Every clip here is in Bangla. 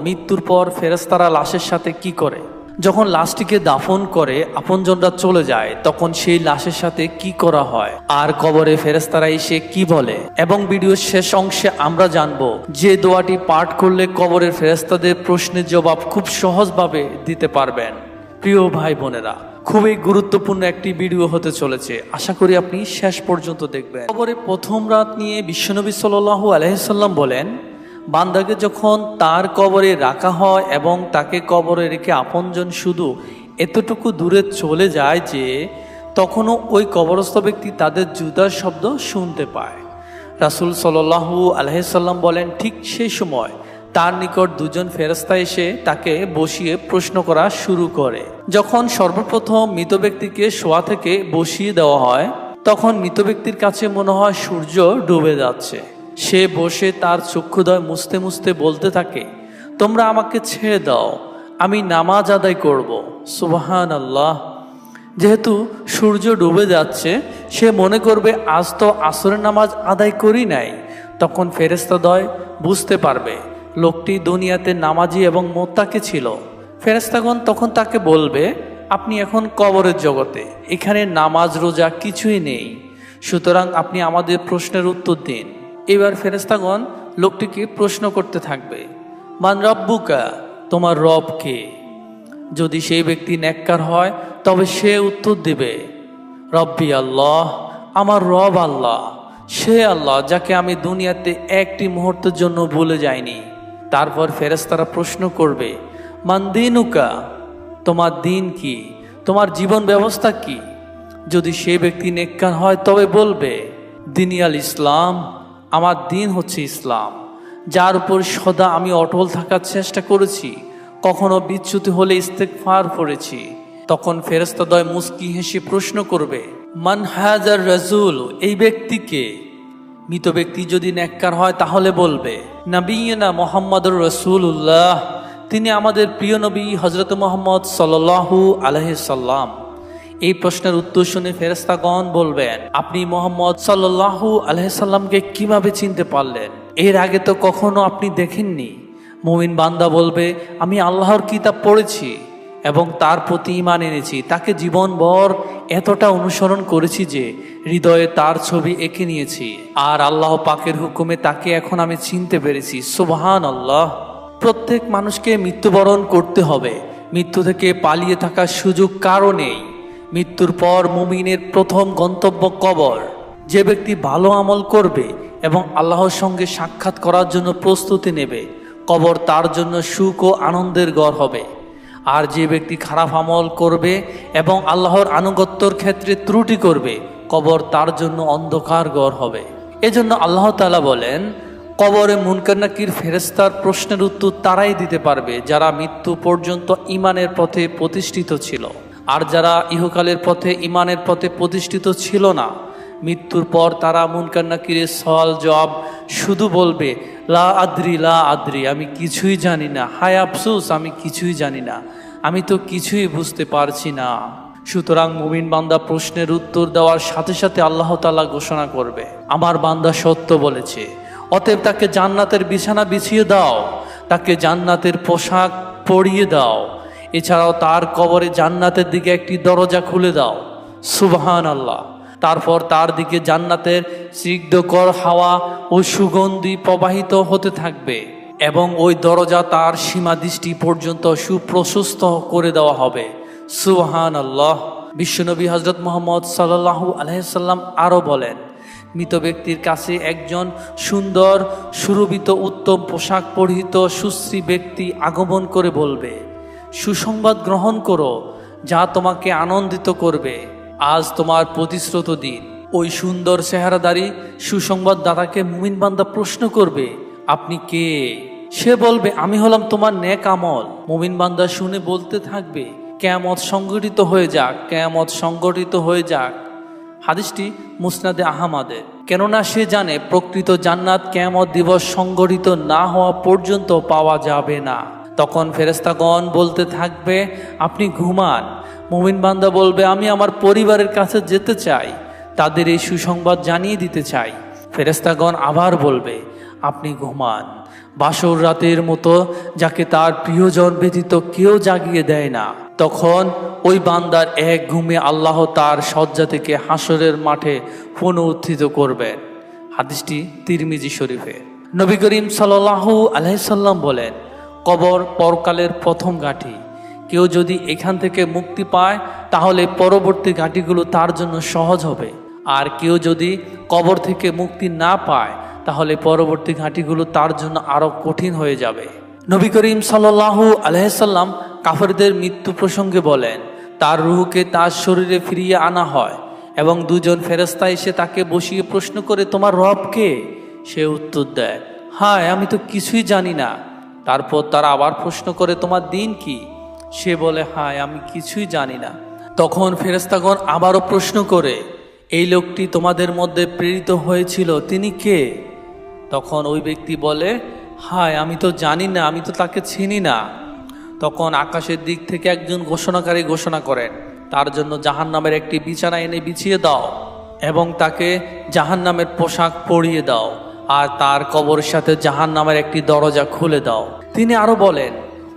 মৃত্যুর পর ফেরেশতারা লাশের সাথে কি করে? যখন লাশটিকে দাফন করে আপনজনরা চলে যায়, তখন সেই লাশের সাথে কি করা হয় আর কবরে ফেরেশতারা এসে কি বলে, এবং ভিডিওর শেষ অংশে আমরা জানবো যে দোয়াটি পাঠ করলে কবরের ফেরেশতাদের প্রশ্নের জবাব খুব সহজভাবে দিতে পারবেন। প্রিয় ভাই বোনেরা, খুবই গুরুত্বপূর্ণ একটি ভিডিও হতে চলেছে, আশা করি আপনি শেষ পর্যন্ত দেখবেন। কবরে প্রথম রাত নিয়ে বিশ্বনবী সাল্লাল্লাহু আলাইহি সাল্লাম বলেন, বান্দাকে যখন তার কবরে রাখা হয় এবং তাকে কবরে রেখে আপনজন শুধু এতটুকু দূরে চলে যায় যে তখনও ওই কবরস্থ ব্যক্তি তাদের জুতার শব্দ শুনতে পায়। রাসূল সাল্লাল্লাহু আলাইহি সাল্লাম বলেন, ঠিক সেই সময় তার নিকট দুজন ফেরেশতা এসে তাকে বসিয়ে প্রশ্ন করা শুরু করে। যখন সর্বপ্রথম মৃত ব্যক্তিকে শোয়া থেকে বসিয়ে দেওয়া হয়, তখন মৃত ব্যক্তির কাছে মনে হয় সূর্য ডুবে যাচ্ছে। সে বসে তার চক্ষুদয় মুছতে মুছতে বলতে থাকে, তোমরা আমাকে ছেড়ে দাও, আমি নামাজ আদায় করব। সুবহানাল্লাহ। যেহেতু সূর্য ডুবে যাচ্ছে, সে মনে করবে আজ তো আসরের নামাজ আদায় করি নাই। তখন ফেরেশতাদ্বয় বুঝতে পারবে লোকটি দুনিয়াতে নামাজি এবং মোত্তাকি ছিল। ফেরেশতাগণ তখন তাকে বলবে, আপনি এখন কবরের জগতে, এখানে নামাজ রোজা কিছুই নেই, সুতরাং আপনি আমাদের প্রশ্নের উত্তর দিন। এবার ফেরেশতাগণ লোকটিকে প্রশ্ন করতে থাকবে, মান রব্বুকা, তোমার রব কে? যদি সেই ব্যক্তি নেককার হয় তবে সে উত্তর দিবে, রব্বি আল্লাহ, আমার রব আল্লাহ, সে আল্লাহ যাকে আমি দুনিয়াতে একটি মুহূর্তের জন্য ভুলে যাইনি। তারপর ফেরেশতারা প্রশ্ন করবে, মান দিনুকা, তোমার দিন কি, তোমার জীবন ব্যবস্থা কি? যদি সে ব্যক্তি নেককার হয় তবে বলবে, দিনিয়াল ইসলাম, আমার দিন হচ্ছে ইসলাম, যার উপর সদা আমি অটল থাকার চেষ্টা করেছি, কখনো বিচ্যুতি হলে ইস্তেগফার করেছি। তখন ফেরেশতাদ্বয় মুস্কি হেসে প্রশ্ন করবে, মান হাজার রাজুল, এই ব্যক্তিকে? মৃত ব্যক্তি যদি নেককার হয় তাহলে বলবে, নবিয়্যিনা মুহাম্মাদুর রাসূলুল্লাহ, তিনি আমাদের প্রিয় নবী হযরত মুহাম্মদ সাল্লাল্লাহু আলাইহি সাল্লাম। এই প্রশ্নের উত্তর শুনে ফেরেশতাগণ বলবেন, আপনি মুহাম্মদ সাল্লাল্লাহু আলাইহি সাল্লামকে কিভাবে চিনতে পারলেন? এর আগে তো কখনো আপনি দেখেননি। মুমিন বান্দা বলবে, আমি আল্লাহর কিতাব পড়েছি এবং তার প্রতি ঈমান এনেছি, তাকে জীবনভর এতটা অনুসরণ করেছি যে হৃদয়ে তার ছবি এঁকে নিয়েছি, আর আল্লাহ পাকের হুকুমে তাকে এখন আমি চিনতে পেরেছি। সুবহানাল্লাহ। প্রত্যেক মানুষকে মৃত্যুবরণ করতে হবে, মৃত্যু থেকে পালিয়ে থাকার সুযোগ কারও নেই। মৃত্যুর পর মুমিনের প্রথম গন্তব্য কবর। যে ব্যক্তি ভালো আমল করবে এবং আল্লাহর সঙ্গে সাক্ষাৎ করার জন্য প্রস্তুতি নেবে, কবর তার জন্য সুখ ও আনন্দের ঘর হবে। আর যে ব্যক্তি খারাপ আমল করবে এবং আল্লাহর আনুগত্যর ক্ষেত্রে ত্রুটি করবে, কবর তার জন্য অন্ধকার ঘর হবে। এজন্য আল্লাহ তাআলা বলেন, কবরে মুনকার নাকির ফেরেশতার প্রশ্নের উত্তর তারাই দিতে পারবে যারা মৃত্যু পর্যন্ত ঈমানের পথে প্রতিষ্ঠিত ছিল। আর যারা ইহকালের পথে ঈমানের পথে প্রতিষ্ঠিত ছিল না, মৃত্যুর পর তারা মুনকার নাকিরের সওয়াল জবাব শুধু বলবে, লা আদ্রি, লা আদ্রি, আমি কিছুই জানি না, হায় আফসোস, আমি কিছুই জানি না, আমি তো কিছুই বুঝতে পারছি না। সুতরাং মুমিন বান্দা প্রশ্নের উত্তর দেওয়ার সাথে সাথে আল্লাহ তাআলা ঘোষণা করবে, আমার বান্দা সত্য বলেছে, অতএব তাকে জান্নাতের বিছানা বিছিয়ে দাও, তাকে জান্নাতের পোশাক পরিয়ে দাও, এছাড়াও তার কবরে জান্নাতের দিকে একটি দরজা খুলে দাও। সুবহানাল্লাহ। তারপর তার দিকে জান্নাতের স্নিগ্ধকর হাওয়া ও সুগন্ধি প্রবাহিত হতে থাকবে এবং ওই দরজা তার সীমাদৃষ্টি পর্যন্ত সুপ্রশস্ত করে দেওয়া হবে। সুবহানাল্লাহ। বিশ্বনবী হযরত মুহাম্মদ সাল্লাল্লাহু আলাইহি সাল্লাম আরও বলেন, মৃত ব্যক্তির কাছে একজন সুন্দর সুরভিত উত্তম পোশাক পরিহিত সুশ্রী ব্যক্তি আগমন করে বলবে, সুসংবাদ গ্রহণ করো, যা তোমাকে আনন্দিত করবে, আজ তোমার প্রতিশ্রুত দিন। ওই সুন্দর চেহারাদারী সুসংবাদদাতাকে মুমিন বান্দা প্রশ্ন করবে, আপনি কে? সে বলবে, আমি হলাম তোমার নেক আমল। মুমিন বান্দা শুনে বলতে থাকবে, কিয়ামত সংগঠিত হয়ে যাক, কিয়ামত সংগঠিত হয়ে যাক। হাদিসটি মুসনাদে আহমদের। কেননা সে জানে প্রকৃত জান্নাত কিয়ামত দিবস সংগঠিত না হওয়া পর্যন্ত পাওয়া যাবে না। তখন ফেরেশতাগণ বলতে থাকবে, আপনি ঘুমান। মুমিন বান্দা বলবে, আমি আমার পরিবারের কাছে যেতে চাই, তাদের এই সুসংবাদ জানিয়ে দিতে চাই। ফেরেশতাগণ আবার বলবে, আপনি ঘুমান। বাসর রাতের মতো যাকে তার প্রিয়জন ব্যতীত কেউ জাগিয়ে দেয় না, তখন ওই বান্দার এক ঘুমে আল্লাহ তার শয্যা থেকে হাসরের মাঠে পুনরুত্থিত করবেন। হাদিসটি তিরমিজি শরীফে। নবী করিম সাল্লাল্লাহু আলাইহি সাল্লাম বলেন, কবর পরকালের প্রথম ঘাঁটি। কেউ যদি এখান থেকে মুক্তি পায় তাহলে পরবর্তী ঘাঁটিগুলো তার জন্য সহজ হবে, আর কেউ যদি কবর থেকে মুক্তি না পায় তাহলে পরবর্তী ঘাঁটিগুলো তার জন্য আরো কঠিন হয়ে যাবে। নবী করিম সাল্লাল্লাহু আলাইহি সাল্লাম কাফেরদের মৃত্যু প্রসঙ্গে বলেন, তার রূহকে তার শরীরে ফিরিয়ে আনা হয় এবং দুজন ফেরেশতা এসে তাকে বসিয়ে প্রশ্ন করে, তোমার রব কে? সে উত্তর দেয়, হায় আমি তো কিছুই জানি না। তারপর তারা আবার প্রশ্ন করে, তোমার দিন কি? সে বলে, হায় আমি কিছুই জানি না। তখন ফেরেশতাগণ আবারও প্রশ্ন করে, এই লোকটি তোমাদের মধ্যে প্রেরিত হয়েছিল, তিনি কে? তখন ওই ব্যক্তি বলে, হায় আমি তো জানি না, আমি তো তাকে চিনি না। তখন আকাশের দিক থেকে একজন ঘোষণাকারী ঘোষণা করেন, তার জন্য জাহান্নামের একটি বিছানা এনে বিছিয়ে দাও এবং তাকে জাহান্নামের পোশাক পরিয়ে দাও, আর তার কবরের সাথে জাহান্নামের একটি দরজা খুলে দাও। তিনি আরো বলেন,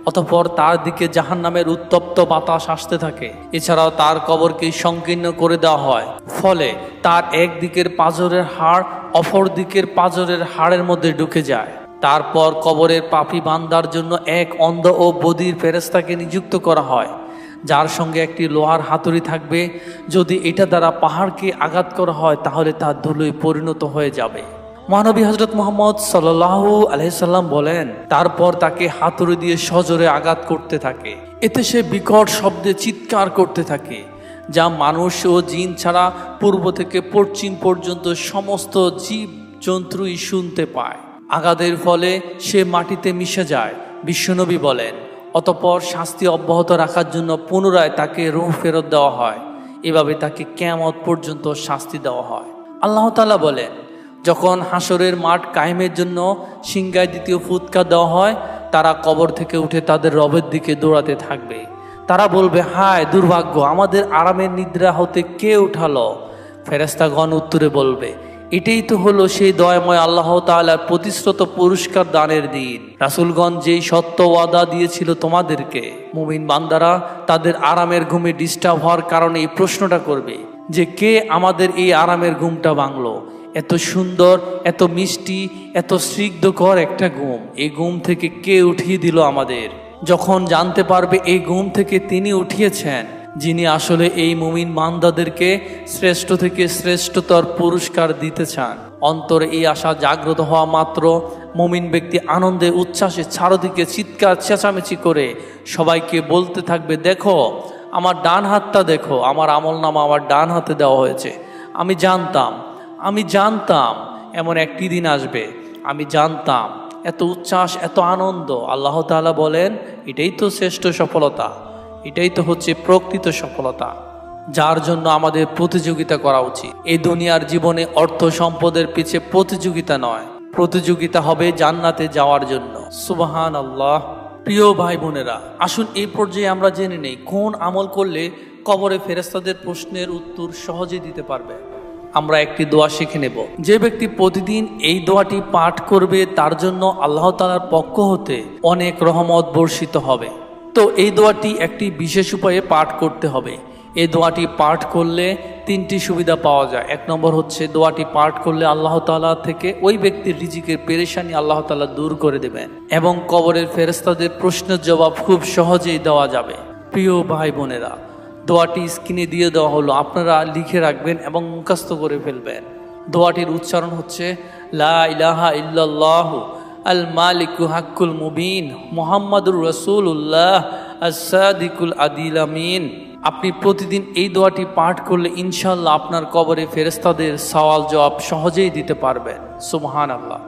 অতঃপর তার দিকে জাহান্নামের উত্তপ্ত বাতাস আসতে থাকে। এছাড়াও তার কবরকে সংকীর্ণ করে দেওয়া হয়, ফলে তার এক দিকের পাঁজরের হাড় অপর দিকের পাঁজরের হাড়ের মধ্যে ঢুকে যায়। তারপর কবরের পাপী বান্দার জন্য এক অন্ধ ও বধির ফেরেশতাকে নিযুক্ত করা হয়, যার সঙ্গে একটি লোহার হাতুড়ি থাকবে। যদি এটা দ্বারা পাহাড়কে আঘাত করা হয় তাহলে তা ধুলোয় পরিণত হয়ে যাবে। মহানবী হযরত মুহাম্মদ সাল্লাল্লাহু আলাইহি সাল্লাম বলেন, তারপর তাকে হাতুড়ি দিয়ে সজোরে আঘাত করতে থাকে। এতে সে বিকট শব্দে চিৎকার করতে থাকে, যা মানুষ ও জিন ছাড়া পূর্ব থেকে পশ্চিম পর্যন্ত সমস্ত জীব জন্তুই শুনতে পায়। আঘাতের ফলে সে মাটিতে মিশে যায়। বিশ্বনবী বলেন, অতঃপর শাস্তি অব্যাহত রাখার জন্য পুনরায় তাকে রূহ ফেরত দেওয়া হয়। এভাবে তাকে কিয়ামত পর্যন্ত শাস্তি দেওয়া হয়। আল্লাহ তাআলা বলেন, যখন হাসরের মাঠ কায়েমের জন্য সিংহায় দ্বিতীয় ফুৎকার দেওয়া হয়, তারা কবর থেকে উঠে তাদের রবের দিকে দৌড়াতে থাকবে। তারা বলবে, হায় দুর্ভাগ্য, আমাদের আরামের নিদ্রা হতে কে উঠালো? ফেরেশতাগণ উত্তরে বলবে, এটাই তো হলো সেই দয়াময় আল্লাহ তাআলার প্রতিশ্রুত পুরস্কার দানের দিন। রাসূলগণ যেই সত্য ওয়াদা দিয়েছিল তোমাদেরকে, মুমিন বান্দারা তাদের আরামের ঘুমে ডিস্টার্ব হওয়ার কারণে এই প্রশ্নটা করবে যে, কে আমাদের এই আরামের ঘুমটা ভাঙলো? এত সুন্দর, এত মিষ্টি, এত স্নিগ্ধকর একটা ঘুম, এই ঘুম থেকে কে উঠিয়ে দিল আমাদের? যখন জানতে পারবে এই ঘুম থেকে তিনি উঠিয়েছেন, যিনি আসলে এই মুমিন বান্দাদেরকে শ্রেষ্ঠ থেকে শ্রেষ্ঠতর পুরস্কার দিতে চান, অন্তরে এই আশা জাগ্রত হওয়া মাত্র মুমিন ব্যক্তি আনন্দে উচ্ছ্বাসে চারদিকে চিৎকার চেঁচামেচি করে সবাইকে বলতে থাকবে, দেখো আমার ডান হাতটা দেখো, আমার আমলনামা আমার ডান হাতে দেওয়া হয়েছে। আমি জানতাম এমন একটি দিন আসবে, আমি জানতাম। এত উচ্ছ্বাস, এত আনন্দ। আল্লাহ তাআলা বলেন, এটাই তো শ্রেষ্ঠ সফলতা, এটাই তো হচ্ছে প্রকৃত সফলতা, যার জন্য আমাদের প্রতিযোগিতা করা উচিত। এই দুনিয়ার জীবনে অর্থ সম্পদের পিছে প্রতিযোগিতা নয়, প্রতিযোগিতা হবে জান্নাতে যাওয়ার জন্য। সুবহানাল্লাহ। প্রিয় ভাই বোনেরা, আসুন এই পর্যায়ে আমরা জেনে নেই কোন আমল করলে কবরে ফেরেশতাদের প্রশ্নের উত্তর সহজে দিতে পারবে। আমরা একটি দোয়া শিখে নেব। যে ব্যক্তি প্রতিদিন এই দোয়াটি পাঠ করবে তার জন্য আল্লাহ তাআলার পক্ষ হতে অনেক রহমত বর্ষিত হবে। তো এই দোয়াটি একটি বিশেষ উপায়ে পাঠ করতে হবে। এই দোয়াটি পাঠ করলে তিনটি সুবিধা পাওয়া যায়। এক নম্বর হচ্ছে, দোয়াটি পাঠ করলে আল্লাহ তাআলা থেকে ওই ব্যক্তির রিজিকের পেরেশানি আল্লাহ তাআলা দূর করে দেবেন এবং কবরের ফেরেশতাদের প্রশ্নের জবাব খুব সহজেই দেওয়া যাবে। প্রিয় ভাই বোনেরা, দোয়াটি স্ক্রিনে দিয়ে দেওয়া হলো, আপনারা লিখে রাখবেন এবং মুখস্থ করে ফেলবেন। দোয়াটির উচ্চারণ হচ্ছে, লা ইলাহা ইল্লাল্লাহু আল মালিকু হাক্কুল মুবিন মুহাম্মাদুর রাসূলুল্লাহ আস-সাদিকুল আদিল আমিন। আপনি প্রতিদিন এই দোয়াটি পাঠ করলে ইনশাআল্লাহ আপনার কবরে ফেরেশতাদের সওয়াল জবাব সহজেই দিতে পারবেন। সুবহানাল্লাহ।